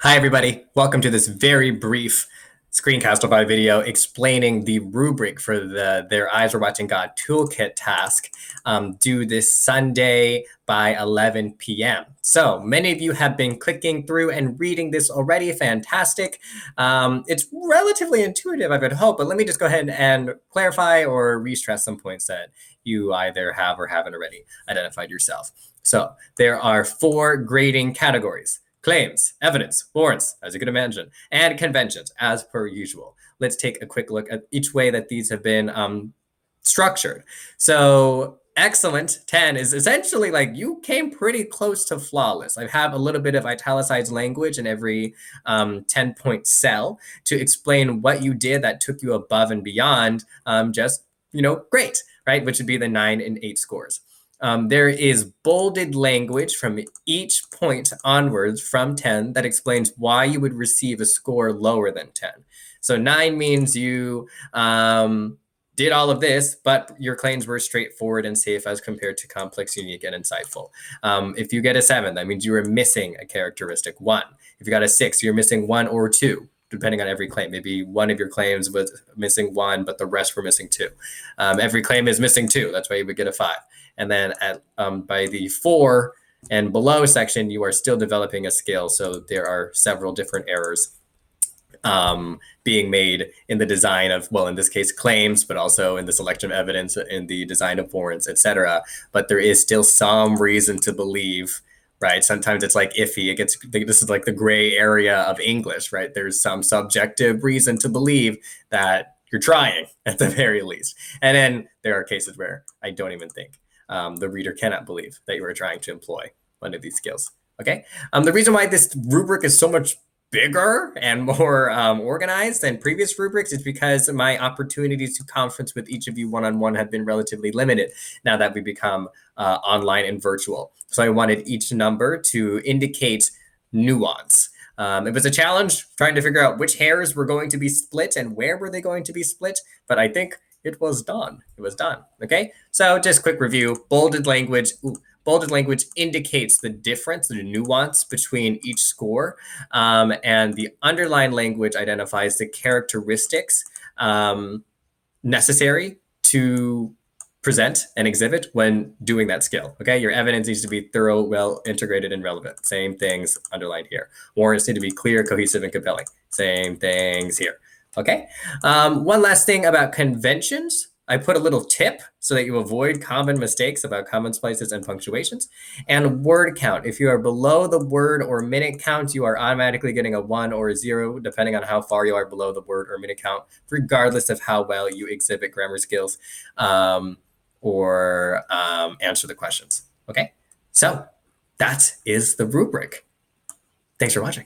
Hi, everybody. Welcome to this very brief Screencastify video explaining the rubric for the Their Eyes Were Watching God Toolkit task due this Sunday by 11 p.m. So many of you have been clicking through and reading this already. Fantastic. It's relatively intuitive, I would hope, but let me just go ahead and clarify or re-stress some points that you either have or haven't already identified yourself. So there are 4 grading categories: claims, evidence, warrants, as you can imagine, and conventions, as per usual. Let's take a quick look at each way that these have been structured. So excellent 10 is essentially like you came pretty close to flawless. I have a little bit of italicized language in every 10-point cell to explain what you did that took you above and beyond great, right? Which would be the 9 and 8 scores. There is bolded language from each point onwards from 10 that explains why you would receive a score lower than 10. So 9 means you did all of this, but your claims were straightforward and safe as compared to complex, unique, and insightful. If you get a 7, that means you were missing a characteristic 1. If you got a 6, you're missing 1 or 2. Depending on every claim. Maybe one of your claims was missing 1, but the rest were missing 2. Every claim is missing 2. That's why you would get a 5. And then at by the 4 and below section, you are still developing a skill. So there are several different errors being made in the design of, well, in this case, claims, but also in the selection of evidence, in the design of warrants, etc. But there is still some reason to believe, right? Sometimes it's like iffy. This is like the gray area of English, right? There's some subjective reason to believe that you're trying at the very least. And then there are cases where I don't even think the reader cannot believe that you are trying to employ one of these skills. Okay. The reason why this rubric is so much bigger and more organized than previous rubrics is because my opportunities to conference with each of you one-on-one have been relatively limited now that we become online and virtual. So I wanted each number to indicate nuance. It was a challenge trying to figure out which hairs were going to be split and where were they going to be split, but I think it was done. It was done. Okay. So just quick review. Bolded language. Bolded language indicates the difference, the nuance between each score, and the underlined language identifies the characteristics necessary to present and exhibit when doing that skill. Okay, your evidence needs to be thorough, well integrated, and relevant. Same things underlined here. Warrants need to be clear, cohesive, and compelling. Same things here. Okay. One last thing about conventions. I put a little tip so that you avoid common mistakes about common splices and punctuations. And word count. If you are below the word or minute count, you are automatically getting a 1 or a 0, depending on how far you are below the word or minute count, regardless of how well you exhibit grammar skills or answer the questions. Okay, so that is the rubric. Thanks for watching.